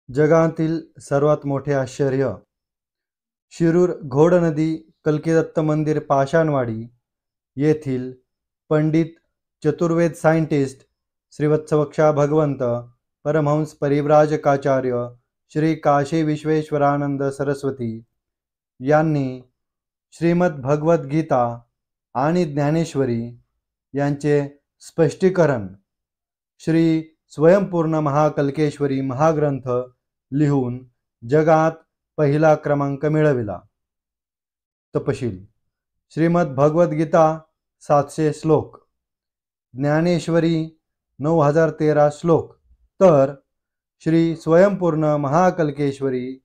जगातील सर्वात मोठे आश्चर्य. शिरूर घोडनदी कल्कीदत्त मंदिर पाषाणवाडी येथील पंडित चतुर्वेद सायंटिस्ट श्रीवत्सवक्षा भगवंत परमहंस परिव्राजकाचार्य श्री काशी विश्वेश्वरानंद सरस्वती यांनी श्रीमद भगवद गीता आणि ज्ञानेश्वरी यांचे स्पष्टीकरण श्री स्वयंपूर्ण महाकल्केश्वरी महाग्रंथ लिहून जगात पहिला क्रमांक मिळविला. तपशील: श्रीमद भगवद गीता 700 श्लोक, ज्ञानेश्वरी 9013 श्लोक, तर श्री स्वयंपूर्ण महाकल्केश्वरी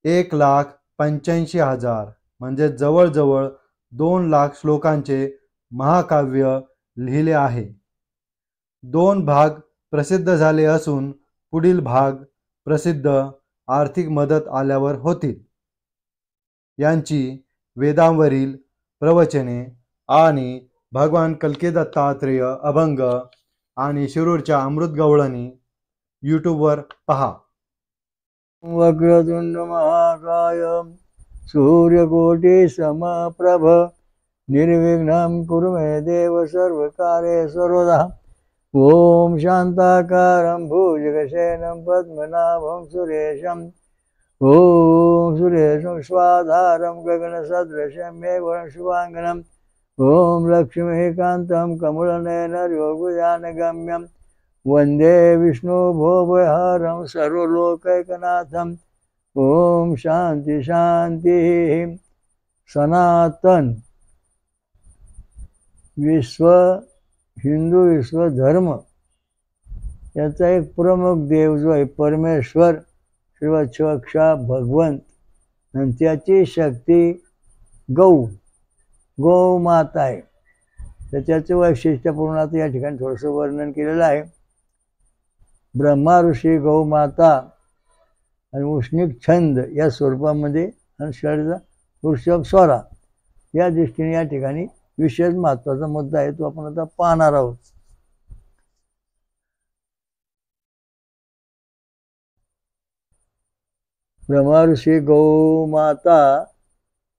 1,85,000 म्हणजे जवळजवळ 2 लाख श्लोकांचे महाकाव्य लिहिले आहे. 2 भाग प्रसिद्ध झाले असून पुढील भाग प्रसिद्ध आर्थिक मदत आल्यावर होतील. यांची वेदांवरील प्रवचने आणि भगवान कल्कीदत्तात्रेय अभंग आणि शिरूरच्या अमृत गवळणी यूट्यूबवर पहा. वक्रतुंड महाकाय सूर्यकोटि समप्रभ निर्विघ्नं कुरु मे देव सर्वकार्ये सर्वदा. ओम शांताकारं भुजगशयनं पद्मनाभं सुरेशं ओम सुरेशं स्वाधारं गगनसदृशं मेघवर्णं शुभांगनं ओम लक्ष्मीकान्तं कमलनयनं योगजानगम्यं वंदे विष्णु भवभयहरं सर्वलोकैकनाथं. ओम शांती शांती. सनातन हिंदू विश्व धर्म याचा एक प्रमुख देव जो आहे परमेश्वर श्रीवत्सवक्षा भगवंत आणि त्याची शक्ती गौमाता आहे. त्याच्याचं वैशिष्ट्यपूर्ण आता या ठिकाणी थोडंसं वर्णन केलेलं आहे. ब्रह्मा ऋषी गौमाता आणि उष्णिक छंद या स्वरूपामध्ये आणि षडजा वृषभ स्वरा या दृष्टीने या ठिकाणी विशेष महत्वाचा मुद्दा आहे, तो आपण आता पाहणार आहोत. ब्रह्मा ऋषी गौमाता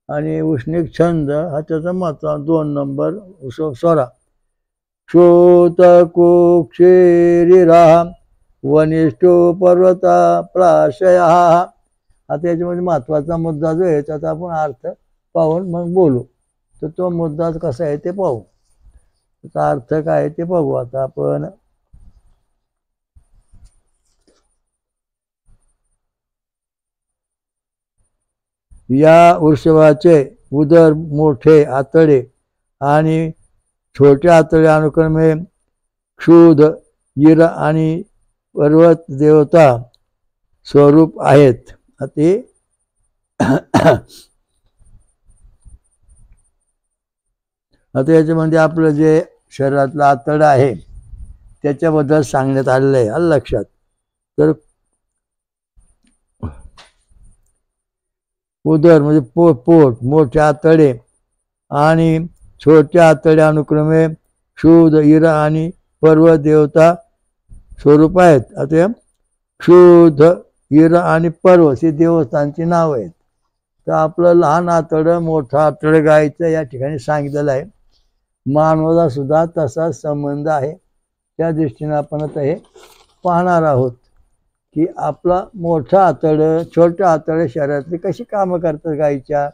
आणि उष्णिक छंद हा त्याचा महत्वा 2 नंबर वृषभ स्वरा. क्षोतकुक्षीरिरा वनिष्ठो पर्वता प्राशया. आता याच्यामध्ये महत्वाचा मुद्दा जो आहे त्याचा आपण अर्थ पाहून मग बोलू. तर तो मुद्दा कसा आहे ते पाहू. त्याचा अर्थ काय आहे ते पाहू आता आपण. या वृषभाचे उदर मोठे आतडे आणि छोटे आतडे अनुक्रमे क्षुध इर आणि पर्वत देवता स्वरूप आहेत. ते आता याच्यामध्ये आपलं जे शरीरातलं आतडं आहे त्याच्याबद्दल सांगण्यात आलेलं आहे. आलं लक्षात. तर उदर म्हणजे पोट मोठे आतडे आणि छोटे आतडे अनुक्रमे क्षुध इरा आणि पर्वत देवता स्वरूप आहेत. आता क्षुध इरा आणि पर्वत ही देवस्थानची नाव आहेत. तर आपलं लहान आतडं मोठं आतडं गायचं या ठिकाणी सांगितलेलं आहे. मानवाचा सुद्धा तसा संबंध आहे. त्या दृष्टीने आपण आता हे पाहणार आहोत की आपला मोठं आतडं छोटं आतडं शरीरातली कशी कामं करतात गायीच्या,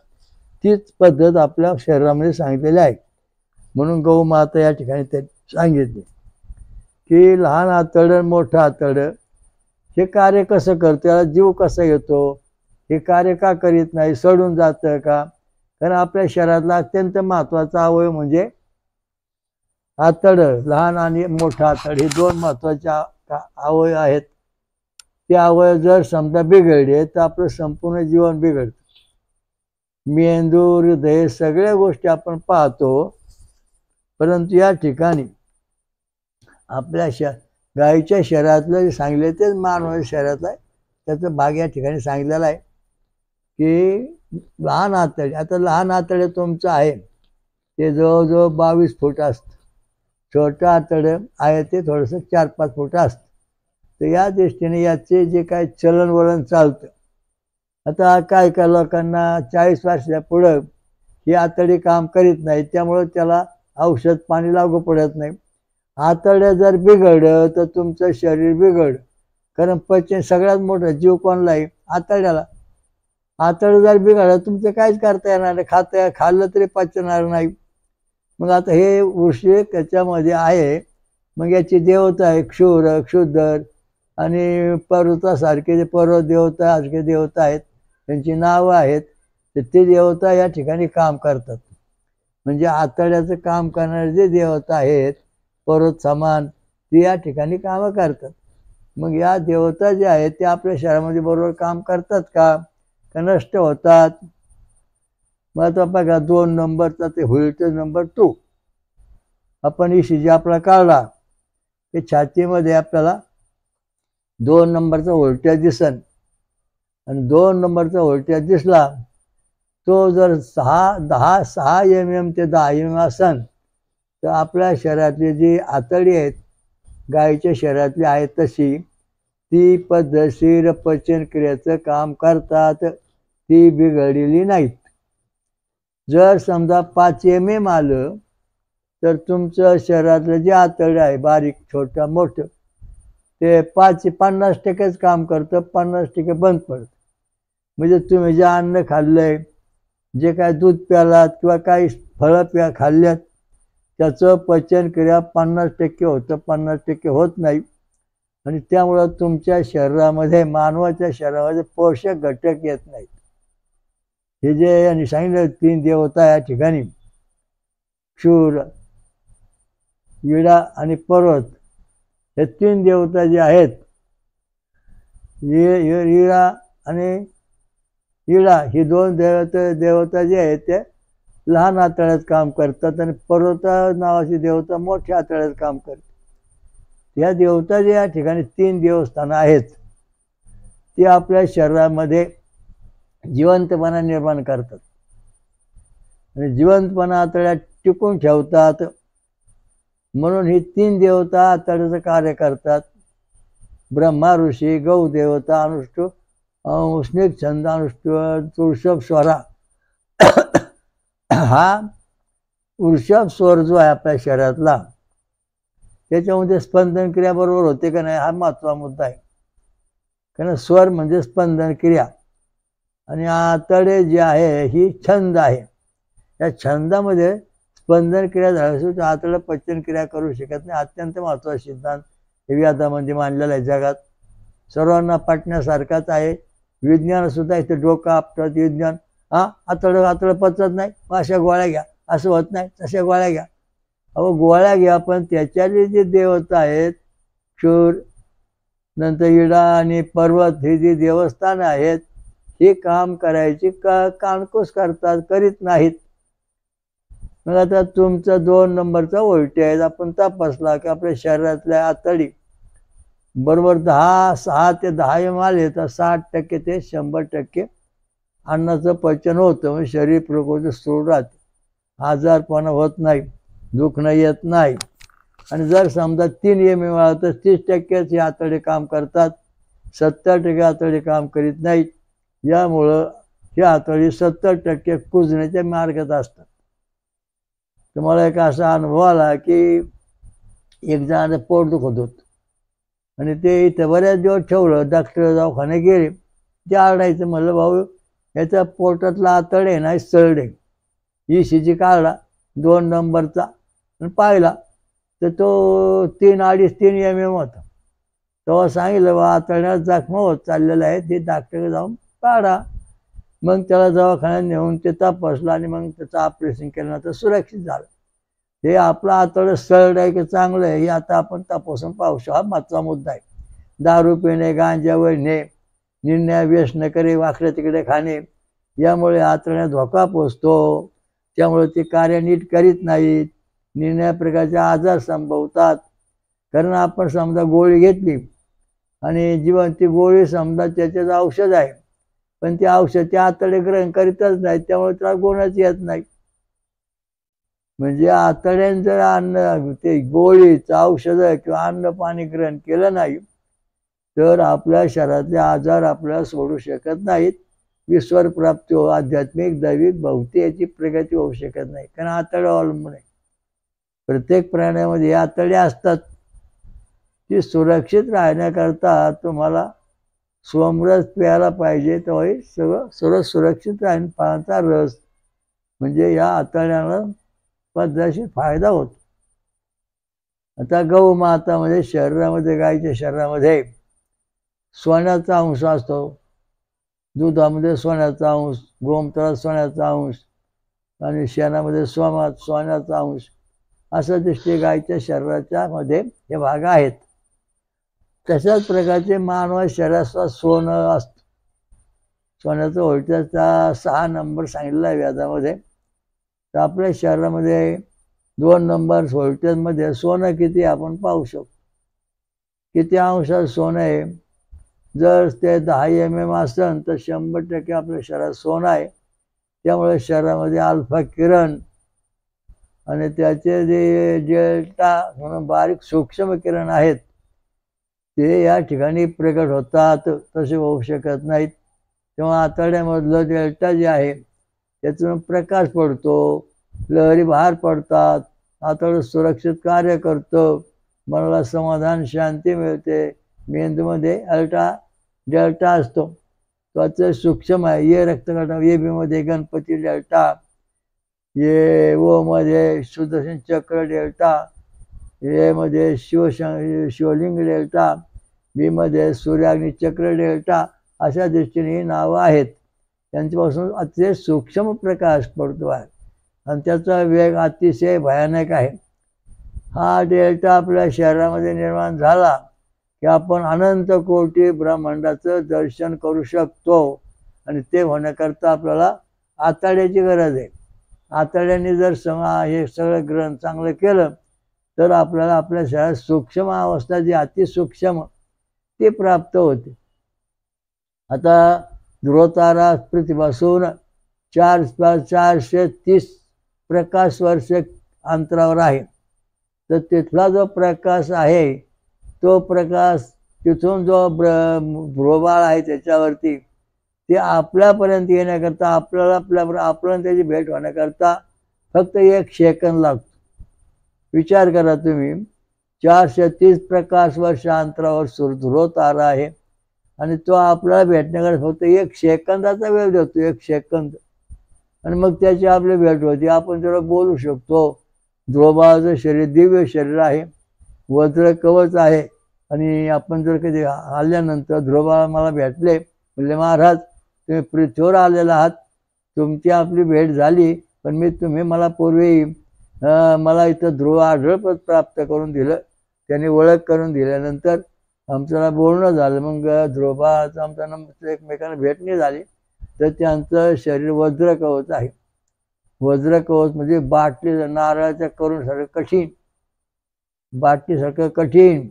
तीच पद्धत आपल्या शरीरामध्ये सांगितलेली आहे. म्हणून गौमाता या ठिकाणी ते सांगितले की लहान आतडं मोठं आतडं हे कार्य कसं करतं, त्याला जीव कसा येतो, हे कार्य का करीत नाही, सडून जातं का. कारण आपल्या शरीरातला अत्यंत महत्त्वाचा अवयव म्हणजे आतडं. लहान आणि मोठं आतड हे 2 महत्त्वाचे अवयव आहेत. ते अवयव जर समजा बिघडले तर आपलं संपूर्ण जीवन बिघडतं. मेंदू हृदय सगळ्या गोष्टी आपण पाहतो, परंतु या ठिकाणी आपल्या गायीच्या शरीरातलं जे सांगितलं तेच मानवाच्या शरीरातलं आहे. त्याचा भाग या ठिकाणी सांगितलेला आहे की लहान आतडे. आता लहान आतडे तुमचं आहे ते जवळजवळ 22 फूट असतं. छोटं आतडं आहे ते थोडंसं 4-5 फूट असतं. तर या दृष्टीने याचे जे काय चलनवलन चालतं, आता काय काय लोकांना 40 वर्षाच्या पुढं ही आतडी काम करीत नाही, त्यामुळं त्याला औषध पाणी लागू पडत नाही. आतड्या जर बिघडलं तर तुमचं शरीर बिघड, कारण पचन सगळ्यात मोठं जीव कोणला आहे? आतड्याला. आतडं जर बिघडलं तुमचं काहीच करता येणार नाही, खाल्लं तरी पचणार नाही. मग आता हे वृश्चिक त्याच्यामध्ये आहे. मग याची देवता आहे क्षूर, क्षुद्र आणि पर्वतासारखे जे पर्वत देवता सारखे देवता आहेत, त्यांची नावं आहेत. तर ते देवता या ठिकाणी काम करतात. म्हणजे आतड्याचं काम करणारे जे देवता आहेत पर्वत समान, ते या ठिकाणी कामं करतात. मग या देवता जे आहेत ते आपल्या शरीरामध्ये बरोबर काम करतात का नष्ट होतात? मग आता बघा 2 नंबरचा ते होईल नंबर 2 आपण ECG आपला काढला, ते छातीमध्ये आपल्याला 2 नंबरचा व्होल्टेज दिसन, आणि 2 नंबरचा व्होल्टेज दिसला तो जर 6 mm ते 10 mm असन, तर आपल्या शरीरातली जी आतडी आहेत गायीच्या शरीरातली आहेत तशी ती पद्धतशीर पचनक्रियेचं काम करतात, ती बिघडलेली नाहीत. जर समजा 5 mm आलं तर तुमचं शरीरातलं जे आतडं आहे बारीक छोटं मोठं ते 50% काम करतं, 50% बंद पडतं. म्हणजे तुम्ही जे अन्न खाल्लंय, जे काय दूध प्यालात किंवा काही फळं खाल्ल्यात, त्याचं पचनक्रिया 50% होतं, 50% होत नाही. आणि त्यामुळं तुमच्या शरीरामध्ये, मानवाच्या शरीरामध्ये पोषक घटक येत नाहीत. हे जे यांनी सांगितलं 3 देवता या ठिकाणी क्षूर, इडा आणि पर्वत, हे 3 देवता जे आहेत, इडा आणि इडा ही 2 देवता जे आहेत ते लहान आतड्यात काम करतात, आणि पर्वत नावाची देवता मोठ्या आतड्यात काम करते. या देवता जे या ठिकाणी 3 देवस्थानं आहेत ते आपल्या शरीरामध्ये जिवंतपणा निर्माण करतात, आणि जिवंतपणा आतड्यात टिकून ठेवतात. म्हणून ही 3 देवता आतड्याचं कार्य करतात. ब्रह्मा ऋषी, गौ देवता, स्निग्ध छंद, वृषभ स्वरा. हा वृषभ स्वर जो आहे आपल्या शरीरातला, त्याच्यामध्ये स्पंदन क्रिया बरोबर होते का नाही हा महत्त्वाचा मुद्दा आहे. कारण स्वर म्हणजे स्पंदन क्रिया, आणि आतडे जे आहे ही छंद आहे. या छंदामध्ये स्पंदन क्रिया झाल्याशिवाय आतडं पचन क्रिया करू शकत नाही. अत्यंत महत्त्वाचा सिद्धांत हे वेदामध्ये मानलेला आहे. जगात सर्वांना पटण्यासारखाच आहे. विज्ञान सुद्धा इथे डोकं आपटत. विज्ञान आतडं पचत नाही, अशा गोळ्या घ्या, असं होत नाही, तशा गोळ्या घ्या. अहो गोळ्या घ्या, पण त्याच्यातले जे देवता आहेत क्षूर, नंतर इडा आणि पर्वत, हे जे देवस्थान आहेत हे काम करायची कानकूस करतात, करीत नाहीत. मग आता तुमचा 2 नंबरचा व्होल्टेज आपण तपासला की आपल्या शरीरातल्या आतडी बरोबर 6 ते 10 mm आले तर 60% ते 100% अन्नाचं पचन होतं. म्हणजे शरीर प्रकृती स्थूल राहते, आजारपणा होत नाही, दुखणं येत नाही. आणि जर समजा 3 mm आला तर 30%च हे आतडे काम करतात, 70% आतडे काम करीत नाहीत. यामुळं हे आतडी 70% कुजण्याच्या मार्गात असतात. तुम्हाला एक असा अनुभव आला की एक जणाचं पोट दुखत होतं, आणि ते इथं बऱ्याच दिवस ठेवलं, डॉक्टर दवाखाने गेले. ते आरडायचं, म्हणलं भाऊ याच्या पोटातला आतडे नाही सरडे. ECG काढला 2 नंबरचा आणि पाहिला तर तो 3-3.5 mm होता. तेव्हा सांगितलं बा आतड्यात जखमा होत चाललेलं आहे, ते डॉक्टरकडे जाऊन काढा. मग त्याला दवाखान्यात नेऊन ते तपासलं, आणि मग त्याचं ऑपरेशन केलं, तर सुरक्षित झालं. हे आपलं आतडं सरळ आहे की चांगलं आहे हे आता आपण तपासून पाहू शकतो. हा महत्त्वाचा मुद्दा आहे. दारू पिणे, गांजा वळणे, निर्णय व्यसन करे, वाकडे तिकडे खाणे, यामुळे आतड्याला धोका पोचतो. त्यामुळे ते कार्य नीट करीत नाहीत, निर्णय प्रकारचे आजार संभवतात. कारण आपण समजा गोळी घेतली आणि ती गोळी समजा त्याच्याच औषध आहे, पण ते औषध ते आतडे ग्रहण करीतच नाहीत, त्यामुळे त्याला गुणच येत नाही. म्हणजे आतड्याने जर अन्न, ते गोळीचं औषध किंवा अन्न पाणी ग्रहण केलं नाही तर आपल्या शरीरातले आजार आपल्याला सोडू शकत नाहीत. ईश्वर प्राप्ती हो, आध्यात्मिक दैविक भौतिक याची प्रगती होऊ शकत नाही, कारण आतड्यावर अवलंबून आहे. प्रत्येक प्राण्यामध्ये आतडे असतात. ती सुरक्षित राहण्याकरता तुम्हाला सोमरस प्यायला पाहिजे, तेव्हा सगळं सर्व सुरक्षित राहील. पाण्याचा रस म्हणजे या आतड्याला पद्धतशीर फायदा होतो. आता गौमातामध्ये शरीरामध्ये, गायीच्या शरीरामध्ये सोन्याचा अंश असतो. दुधामध्ये सोन्याचा अंश, गोमूत्रात सोन्याचा अंश आणि शेणामध्ये सोन्याचा अंश, असं दृष्टी गायीच्या शरीराच्या मध्ये हे भाग आहेत. तशाच प्रकारचे मानव शरीरात सोनं असतं. सोन्याचा व्होल्टेजचा 6 नंबर सांगितलेला आहे वेदामध्ये. तर आपल्या शरीरामध्ये 2 नंबर व्होल्टेजमध्ये सोनं किती आपण पाहू शकतो. किती अंशात सोनं आहे. जर ते 10 mm असेल तर 100% आपल्या शरीरात सोनं आहे. त्यामुळे शरीरामध्ये अल्फा किरण आणि त्याचे जे डेल्टा म्हणून बारीक सूक्ष्म किरण आहेत ते या ठिकाणी प्रगट होतात, तसे होऊ शकत नाहीत. तेव्हा आतड्यामधलं डेल्टा जे आहे त्यातून प्रकाश पडतो, लहरी बाहेर पडतात, आतडं सुरक्षित कार्य करतं, मनाला समाधान शांती मिळते. मेंदूमध्ये डेल्टा असतो, तो सूक्ष्म आहे. ये रक्तगटा, ए बी मध्ये गणपती डेल्टा, ये ओ मध्ये सुदर्शन चक्र डेल्टा, ए मध्ये शिवलिंग डेल्टा, बी मध्ये सूर्याग्नी चक्र डेल्टा, अशा दृष्टीने ही नावं आहेत. त्यांच्यापासून अतिशय सूक्ष्म प्रकाश पडतो आहे आणि त्याचा वेग अतिशय भयानक आहे. हा डेल्टा आपल्या शरीरामध्ये निर्माण झाला की आपण अनंत कोटी ब्रह्मांडाचं दर्शन करू शकतो. आणि ते होण्याकरता आपल्याला आतड्याची गरज आहे. आतड्याने जर हे सगळं ग्रहण चांगलं केलं तर आपल्याला आपल्या शरीरात सूक्ष्म अवस्था जी अतिसूक्ष्म ती प्राप्त होते. आता ध्रुवतारा पृथ्वीपासून 430 प्रकाश वर्ष अंतरावर आहे. तर तिथला जो प्रकाश आहे तो प्रकाश तिथून जो ध्रुवबाळ आहे त्याच्यावरती ते आपल्यापर्यंत येण्याकरता आपल्याला त्याची भेट होण्याकरता फक्त 1 सेकंद लागतो. विचार करा तुम्ही, 430 प्रकाश वर्ष अंतरावर ध्रुव तारा आहे आणि तो आपल्याला भेटण्याकरता फक्त 1 सेकंदाचा वेळ देतो, 1 सेकंद, आणि मग त्याची आपली भेट होती. आपण त्याला बोलू शकतो. ध्रुवबाळाचं शरीर दिव्य शरीर आहे, वज्र कवच आहे. आणि आपण जर कधी आल्यानंतर ध्रुवबाळ मला भेटले, म्हणजे महाराज तुम्ही पृथ्वीवर आलेला आहात, तुमची आपली भेट झाली, पण तुम्ही मला पूर्वी मला इथं ध्रुव आढळपद प्राप्त करून दिलं. त्याने ओळख करून दिल्यानंतर आमच्याला बोलणं झालं. मग ध्रुवबाळाचं आमचा नंबर एकमेकांना भेट नाही झाली. तर त्यांचं शरीर वज्र कवच आहे. वज्र कवच म्हणजे बाटली नारळाच्या करून सारखं कठीण, बाटलीसारखं कठीण,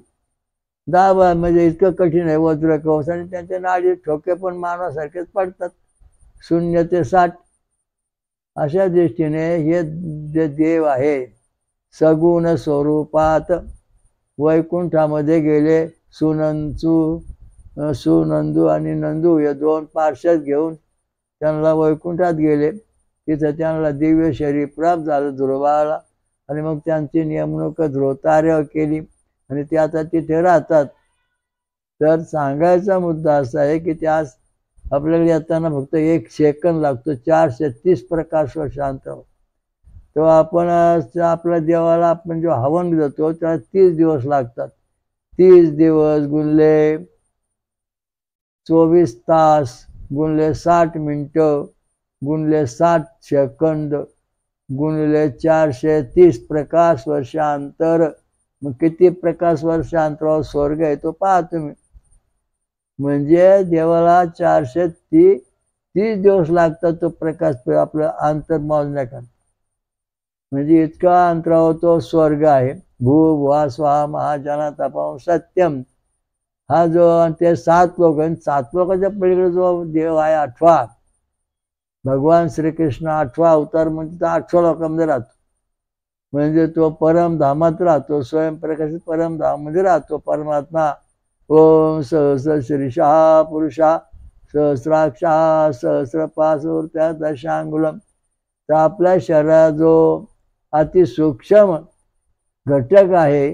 दाबा म्हणजे इतकं कठीण आहे वज्र कवच. आणि त्यांच्या नाडी ठोके पण मानवासारखेच पडतात, 0 ते 60. अशा दृष्टीने हे जे देव आहे सगुण स्वरूपात वैकुंठामध्ये गेले. सुनंदू आणि नंदू या 2 पार्षद घेऊन त्यांना वैकुंठात गेले. तिथं त्यांना दिव्य शरीर प्राप्त झालं ध्रुवबाळाला. आणि मग त्यांची नेमणूक ध्रुवताऱ्यावर केली आणि ते आता तिथे राहतात. तर सांगायचा मुद्दा असा आहे की त्या आपल्याला येताना फक्त 1 सेकंद लागतो, 430 प्रकाश वर्ष अंतरावर. तो आपण आपल्या देवाला आपण जो हवन देतो त्याला 30 दिवस लागतात. 30 दिवस गुणले 24 तास गुणले 60 मिनिटं गुणले 60 सेकंद गुणले 430 प्रकाश वर्ष अंतर. मग किती प्रकाश वर्ष अंतरावर स्वर्ग आहे तो पहा तुम्ही. म्हणजे देवाला 430 दिवस लागतात तो प्रकाश आपलं अंतर मोजण्याकरता. म्हणजे इतका अंतरावर तो स्वर्ग आहे. भू भुवा स्वाहा महाजना तपाम सत्यम हा जो ते 7 लोक, 7 लोकांच्या पलीकडे जो देव आहे 8वा भगवान श्रीकृष्ण 8वा अवतार म्हणजे तो 8व्या लोकांमध्ये राहतो. म्हणजे तो परमधामात राहतो, स्वयंप्रकाशित परमधामामध्ये राहतो परमात्मा. ओम सहस्र शीर्षा पुरुषा सहस्राक्षा सहस्रपासूर्त्या दशांगुलम. तर आपल्या शरीरात जो अतिसूक्ष्म घटक आहे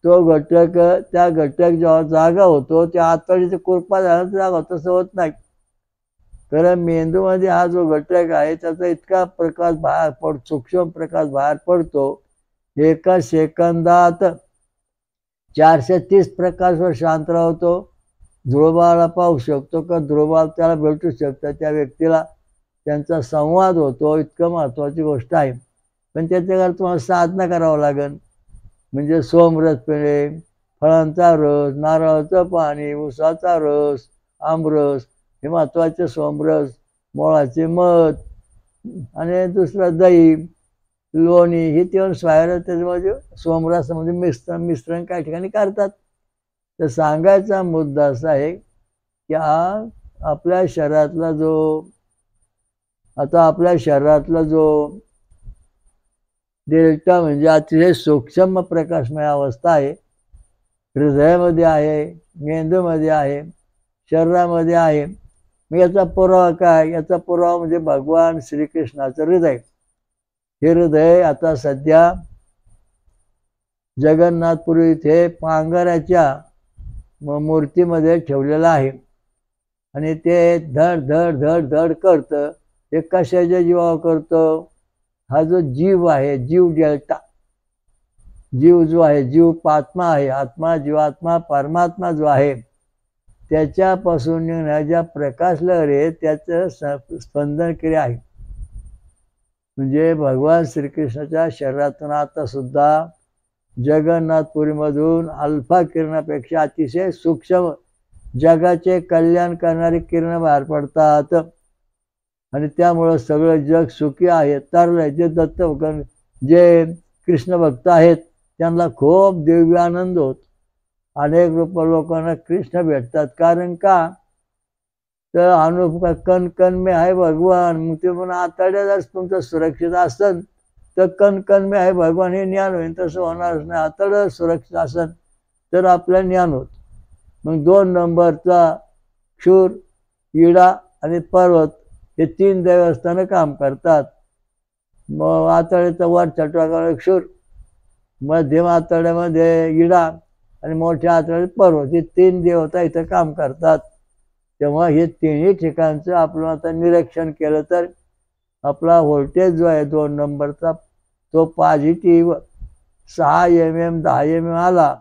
तो घटक, त्या घटक जेव्हा जागा होतो त्या आतडीचा कुरपा झाला जागा होतो, तसं होत नाही. कारण मेंदूमध्ये हा जो घटक आहे त्याचा इतका प्रकाश बाहेर सूक्ष्म प्रकाश बाहेर पडतो, एका सेकंदात 430 प्रकाशवर शांत राहतो. ध्रुवाला पाहू शकतो का ध्रुवाला त्याला भेटू शकतं, त्या व्यक्तीला त्यांचा संवाद होतो. इतकं महत्त्वाची गोष्ट आहे. पण त्याच्याकडे तुम्हाला साधना करावं लागेल. म्हणजे सोमरस पिणे, फळांचा रस, नारळाचं पाणी, उसाचा रस, आमरस हे महत्त्वाचे. सोमरस, मोळाचे मध आणि दुसरं दही, लोणी हे तेवढं स्वायला त्याच्यामध्ये सोमरसामध्ये मिश्रण काही ठिकाणी करतात. तर सांगायचा मुद्दा असा आहे की आपल्या शरीरातला जो डेल्टा म्हणजे अतिशय सूक्ष्म प्रकाशमय अवस्था आहे, हृदयामध्ये आहे, मेंदूमध्ये आहे, शरीरामध्ये आहे. मग याचा पुरावा काय? याचा पुरावा म्हणजे भगवान श्रीकृष्णाचं हृदय. हे हृदय आता सध्या जगन्नाथपुरी इथे पांघराच्या मूर्तीमध्ये ठेवलेलं आहे आणि ते धड धड धड धड करतं. हे कशाच्या जीवावर करतं? हा जो जीव आहे, जीव डेल्टा, जीव जो आहे, जीव आत्मा आहे, आत्मा जीवात्मा परमात्मा जो आहे त्याच्यापासून निघणाऱ्या ज्या प्रकाश लहरी त्याचं स्पंदन क्रिया आहे. म्हणजे भगवान श्रीकृष्णाच्या शरीरातून आता सुद्धा जगन्नाथपुरीमधून अल्फा किरणापेक्षा अतिशय सूक्ष्म जगाचे कल्याण करणारी किरण बाहेर पडतात आणि त्यामुळं सगळं जग सुखी आहे, तरलंय. जे दत्त जे कृष्ण भक्त आहेत त्यांना खूप दिव्य आनंद होत. अनेक लोकांना कृष्ण भेटतात. कारण का? तर कण कण में आहे भगवान. मग ते म्हणून आतड्या जर तुमचं सुरक्षित असेल तर कण कण में आहे भगवान हे ज्ञान होईल. तसं होणारच नाही. आतड्या सुरक्षित असेल तर आपलं ज्ञान होत. मग 2 नंबरचा क्षूर, इडा आणि पर्वत हे 3 देवस्थानं काम करतात. मग आतड्याचा वरच्या टोकावर क्षूर, मध्यम आतड्यामध्ये इडा आणि मोठ्या आतड्यात पर्वत, हे 3 देवता इथं काम करतात. तेव्हा हे तिन्ही ठिकाणचं आपलं आता निरीक्षण केलं तर आपला व्होल्टेज जो आहे 2 नंबरचा तो पॉझिटिव्ह 6 mm 10 mm आला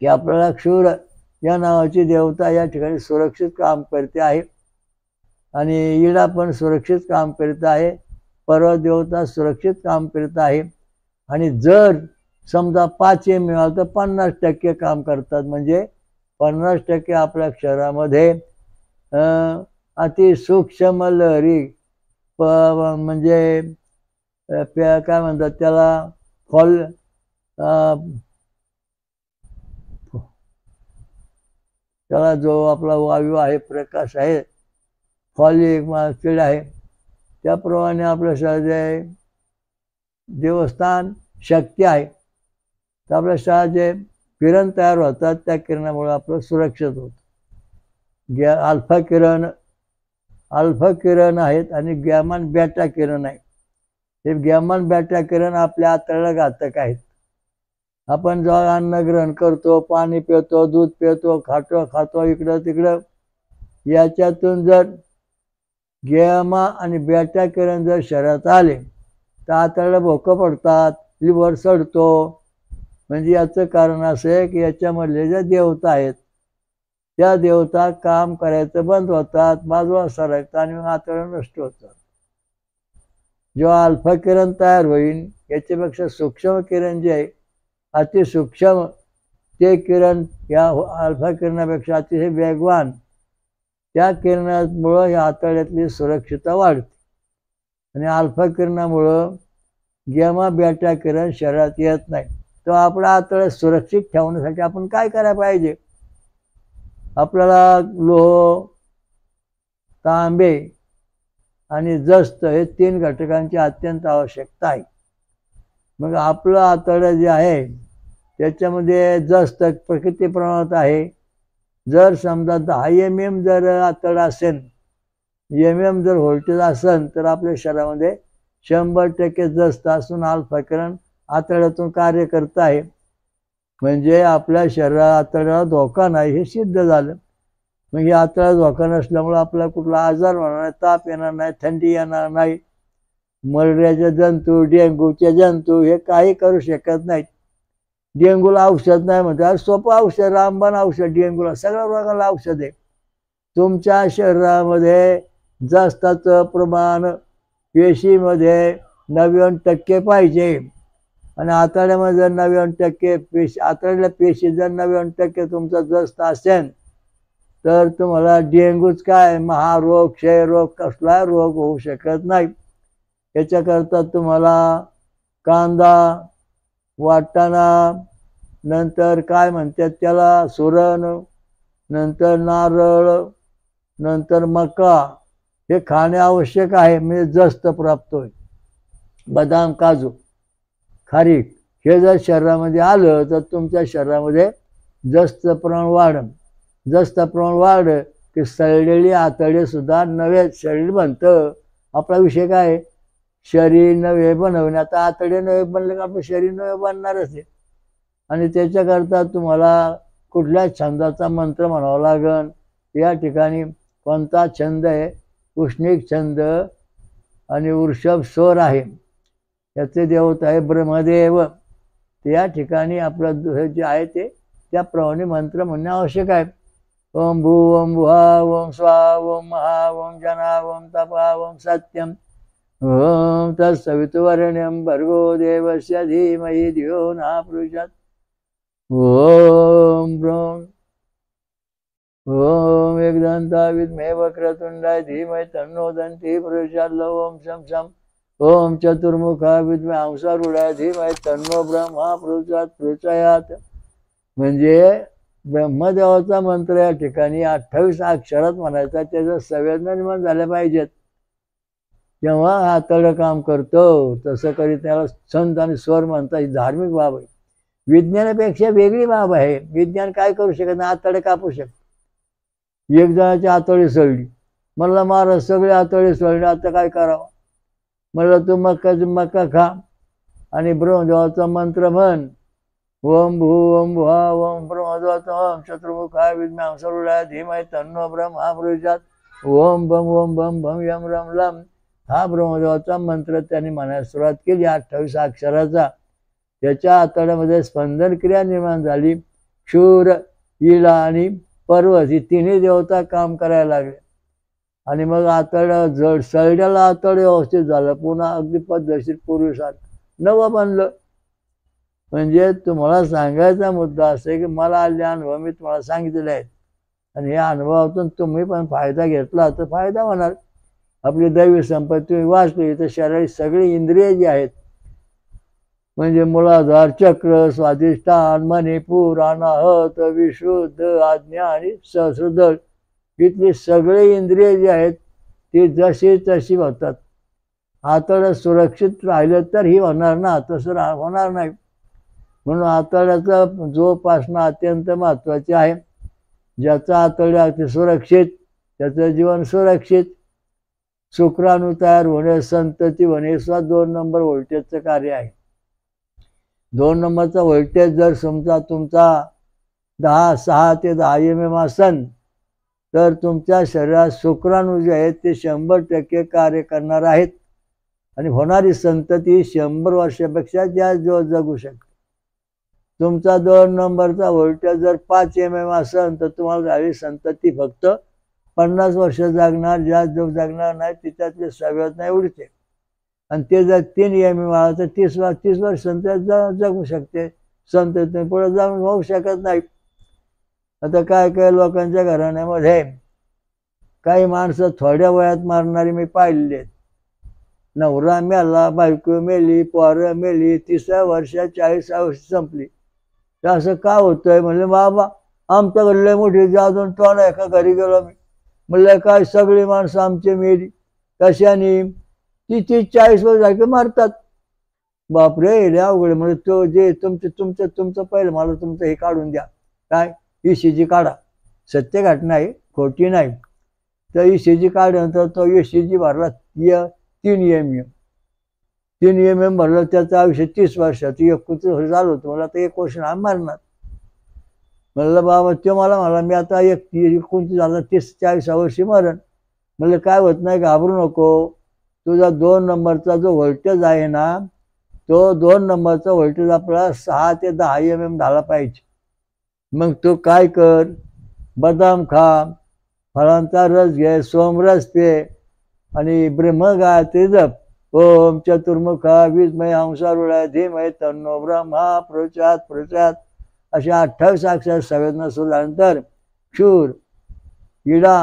की आपल्याला क्षूर या नावाची देवता या ठिकाणी सुरक्षित काम करते आहे आणि इडा पण सुरक्षित काम करीत आहे, पर्वत देवता सुरक्षित काम करीत आहे. आणि जर समजा 5 mm आलं तर 50% काम करतात. म्हणजे 50% आपल्या शरीरामध्ये अतिसूक्ष्म लहरी म्हणजे काय म्हणतात त्याला त्याला जो आपला वायू आहे, प्रकाश आहे, फॉलिक ॲसिड आहे, त्याप्रमाणे आपल्या शरीराचे देवस्थान शक्ती आहे. तर आपल्या शरीराचे किरण तयार होतात, त्या किरणामुळे आपलं सुरक्षित होतं. अल्फा किरण आहेत आणि गॅमान बॅटा किरण आहे. हे गॅमान बॅटा किरण आपल्या आतड्याला घातक आहेत. आपण जेव्हा अन्न ग्रहण करतो, पाणी पितो, दूध पितो, खातो इकडं तिकडं, याच्यातून जर गॅमा आणि बॅटा किरण जर शरीरात आले तर आतड्याला भोकं पडतात, लिव्हर सडतो. म्हणजे याचं कारण असं आहे की याच्यामधले ज्या देवता आहेत त्या देवता काम करायचं बंद होतात, बाजूला सरकतात आणि मग आतड्या नष्ट होतात. जेव्हा अल्फा किरण तयार होईल याच्यापेक्षा सूक्ष्म किरण जे आहे अतिसूक्ष्म, ते किरण या अल्फा किरणापेक्षा अतिशय वेगवान, त्या किरणामुळं या आतड्यातली सुरक्षितता वाढते. आणि अल्फा किरणामुळं गॅमा बॅटा किरण शरीरात येत नाही. तर आपल्या आतड्यात सुरक्षित ठेवण्यासाठी आपण काय करायला पाहिजे? आपल्याला लोह, तांबे आणि जस्त हे 3 घटकांची अत्यंत आवश्यकता आहे. मग आपलं आतडं जे आहे त्याच्यामध्ये जास्त किती प्रमाणात आहे, जर समजा 10 mm जर आतड असेल, MM जर व्होल्टेज असेल, तर आपल्या शरीरामध्ये 100% जास्त असून अल्फा किरण आतड्यातून कार्य करत आहे. म्हणजे आपल्या शरीरात आतड्याला धोका नाही हे सिद्ध झालं. मग हे आतड्याला धोका नसल्यामुळे आपल्याला कुठला आजार होणार नाही, ताप येणार नाही, थंडी येणार नाही, मलेरियाचे जंतू, डेंग्यूचे जंतू हे काही करू शकत नाहीत. डेंग्यूला औषध नाही म्हणतात, सोपं औषध, रामबाण औषध. डेंग्यूला सगळ्या रोगाला औषध आहे. तुमच्या शरीरामध्ये जास्ताचं प्रमाण पेशीमध्ये 90% पाहिजे, आणि आतड्यामध्ये जर 90% पेशी, आतड्याला पेशी जर 90% तुमचा जास्त असेल, तर तुम्हाला डेंग्यूच काय, महारोग, क्षयरोग कसला रोग होऊ शकत नाही. याच्याकरता तुम्हाला कांदा, वाटाणा, नंतर काय म्हणतात त्याला सुरण, नंतर नारळ, नंतर मका हे खाणे आवश्यक आहे. म्हणजे जास्त प्राप्त होईल. बदाम, काजू, खारीक हे जर शरीरामध्ये आलं तर तुमच्या शरीरामध्ये जास्त प्रमाण वाढेल. जास्त प्रमाण वाढलं की सळलेली आतडे सुद्धा नवे शरीर बनतं. आपला विषय काय, शरीर नवे बनवणे. आता आतडे नवे बनले का आपलं शरीर नवे बनणारच आहे. आणि त्याच्याकरता तुम्हाला कुठल्या छंदाचा मंत्र म्हणावा लागेल. या ठिकाणी कोणता छंद आहे, उष्णिक छंद आणि वृषभ स्वर आहे. याचे देवता आहे ब्रह्मदेव. त्या ठिकाणी आपलं जे आहे ते त्याप्रमाणे मंत्र म्हणणे आवश्यक आहे. ओम भू ओम भुहा ओम स्वा ओम महा ओम जना ओम तपा ओम सत्यम ओम तत्सवितुर्वरेण्यं भर्गो देवस्य धीमहि धियो न प्रचोदयात्. ओम ब्रह्म ओम एकदंता विद्महे वक्रतुंडाय धीमहि तन्नो दन्ति प्रचोदयात्. ओम शं शं ओम चतुर्मुखा विद्महे हंसारूढाय धीमहि तन्नो ब्रह्मा प्रचोदयात्. म्हणजे ब्रह्मदेवाचा मंत्र या ठिकाणी 28 अक्षरात म्हणायचा. त्याच्या संवेदना निर्माण झाल्या पाहिजेत, तेव्हा आतडं काम करतो. तसं करीत त्याला छंद आणि स्वर म्हणतात. ही धार्मिक बाब आहे. विज्ञानापेक्षा वेगळी बाब आहे. विज्ञान काय करू शकत नाही, आतडे कापू शकत. एक जणाची आतडी सळली, म्हणलं महाराज सगळे आतडे सळले, आता काय करावं. म्हणलं तू मका खा आणि ब्रह्मदेवाचा मंत्र म्हण. ओम भू ओम भुहा ओम ब्रह्मदेवाचा ओम चतुर्मुखा विद्महे हंसारूढाय धीमहि तन्नो ब्रह्मा प्रचोदयात्. ओम बम बम बम यम रम लम. हा ब्रह्मदेवाचा मंत्र त्यांनी म्हणायला सुरुवात केली 28 अक्षराचा. त्याच्या आतड्यामध्ये स्पंदन क्रिया निर्माण झाली. शूर, इला आणि पर्वत ही तिन्ही देवता काम करायला लागले. आणि मग आतड्या जड सळड्याला आतड व्यवस्थित झालं. पुन्हा अगदी पद्धतशीर पूर्वीसारखं नवं बनलं. म्हणजे तुम्हाला सांगायचा मुद्दा असा आहे की मला आलेले अनुभव मी तुम्हाला सांगितलेले आहेत, आणि या अनुभवातून तुम्ही पण फायदा घेतला तर फायदा होणार. आपली दैवी संपत्ती वाचली तर शरीरात सगळी इंद्रिय जी आहेत, म्हणजे मूलाधार, चक्र, स्वाधिष्ठान, मणिपूर, अनाहत, विशुद्ध, आज्ञा आणि सहस्रदळ, इथली सगळे इंद्रिय जी आहेत ती जशी तशी होतात. आतडं सुरक्षित राहिलं तर ही होणार ना, तसं होणार नाही. म्हणून आतड्याचं जोपासना अत्यंत महत्त्वाची आहे. ज्याचं आतडे अति सुरक्षित त्याचं जीवन सुरक्षित. शुक्राणू तयार होणे, संतती होणे सुद्धा 2 नंबर व्होल्टेजचं कार्य आहे. 2 नंबरचा व्होल्टेज जर समजा तुमचा 6 ते 10 mm असेल तर तुमच्या शरीरात शुक्राणू जे आहेत ते 100% कार्य करणार आहेत, आणि होणारी संतती 100 वर्षापेक्षा जास्त दिवस जगू शकते. तुमचा 2 नंबरचा व्होल्टेज जर 5 mm असेल तर तुम्हाला झाली संतती फक्त 50 वर्ष जगणार, जास्त दिवस जगणार नाही. तिच्यातले संवेदना एवढीच आहे. आणि ते जर 3 mm आलं तर 30 वर्ष जगू शकते. संतती पुढे जाऊन होऊ शकत नाही. आता काय काय लोकांच्या घराण्यामध्ये काही माणसं थोड्या वयात मारणारी मी पाहिलेली आहेत. नवरा मेला, बायको मेली, पोरं मेली, 30व्या वर्षात 40व्या वर्षी संपली. तर असं का होतंय. म्हणले बाबा आमच्या घडले मोठी जाऊन टोन एका घरी गेलो मी. म्हणलं काय सगळी माणसं आमची मेली. कशाने. 30-40 वर्ष झाली मारतात. बापरे लय अवघड म्हणजे तो जे तुमचं पहिलं मला तुमचं हे काढून द्या, काय ECG काढा, सत्य घटना आहे, खोटी नाही. तर ECG काढल्यानंतर तो ECG भरला 3 MM भरलं, त्याचं आयुष्य 30 वर्षाचं 29 वर्ष झालं होतं. मला आता 1 वर्ष मारणार. म्हणलं बाबा ते मला मी आता 29 झालं, 30-40 वर्षी मरण. म्हणलं काय होत नाही, घाबरू नको. तुझा 2 नंबरचा जो व्होल्टेज आहे ना, तो 2 नंबरचा व्होल्टेज आपला 6 ते 10 MM झाला पाहिजे. मग तू काय कर, बदाम खा, फळांचा रस घे, सोमरस पे आणि ब्रह्मगायत्री जप. ओम चतुर्मुखा विद्महे हंसारूढाय धीमहि तन्नो ब्रह्मा प्रचोदयात्. अशा 28 अक्षर संवेदना सुरू झाल्यानंतर क्षूर, इडा